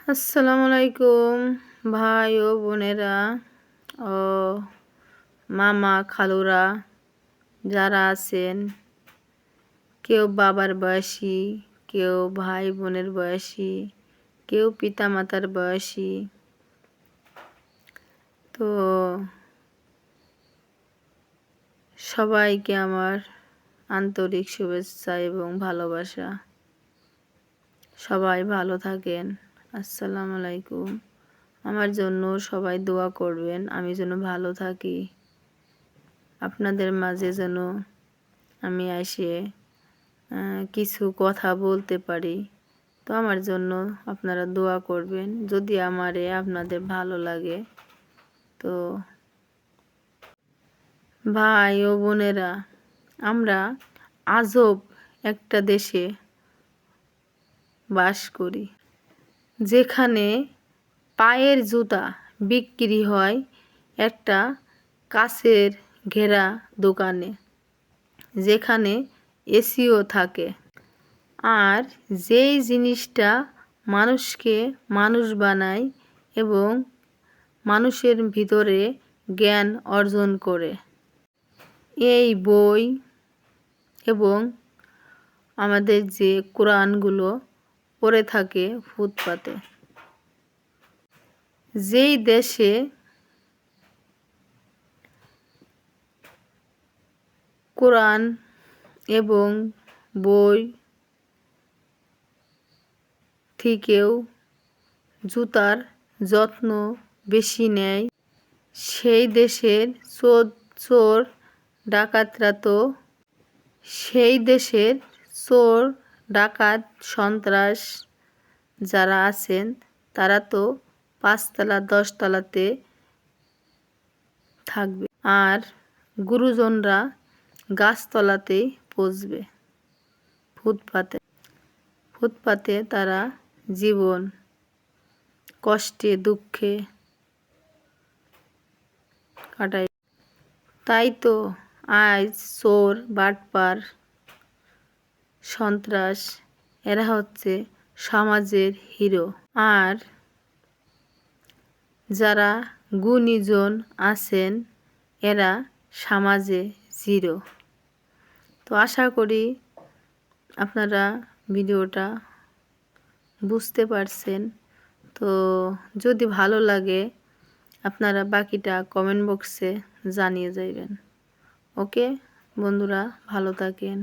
আসসালামু আলাইকুম ভাই ও বোনেরা ও মামা খালুরা যারা আছেন, কেউ বাবার বয়সী, কেউ ভাই বোনের বয়সী, কেউ পিতামাতার বয়সী। তো সবাইকে আমার আন্তরিক শুভেচ্ছা এবং ভালোবাসা। সবাই ভালো থাকেন। আসসালামু আলাইকুম। আমার জন্য সবাই দোয়া করবেন, আমি যেন ভালো থাকি, আপনাদের মাঝে যেন আমি এসে কিছু কথা বলতে পারি। তো আমার জন্য আপনারা দোয়া করবেন। যদি আমারে আপনাদের ভালো লাগে, তো ভাই ও বোনেরা, আমরা আজব একটা দেশে বাস করি, যেখানে পায়ের জুতা বিক্রি হয় একটা কাচের ঘেরা দোকানে, যেখানে এসিও থাকে। আর যেই জিনিসটা মানুষকে মানুষ বানায় এবং মানুষের ভিতরে জ্ঞান অর্জন করে, এই বই এবং আমাদের যে কোরআনগুলো পড়ে থাকে ফুটপাতে। যেই দেশে কোরআন এবং বই থেকেও জুতার যত্ন বেশি নেয়, সেই দেশের চোর ডাকাতরা তো সেই দেশের চোর ডাকাত সন্ত্রাস যারা আছেন, তারা তো 5 তলা 10 তলাতে থাকবে, আর গুরুজনরা গাছতলাতেই পচবে। ফুটপাতে তারা জীবন কষ্টে দুঃখে কাটায়। তাই তো আজ চোর বাটপার সন্ত্রাস এরা হচ্ছে সমাজের হিরো, আর যারা গুণীজন আছেন এরা সমাজে জিরো। তো আশা করি আপনারা ভিডিওটা বুঝতে পারছেন। তো যদি ভালো লাগে, আপনারা বাকিটা কমেন্ট বক্সে জানিয়ে যাবেন। ওকে বন্ধুরা, ভালো থাকেন।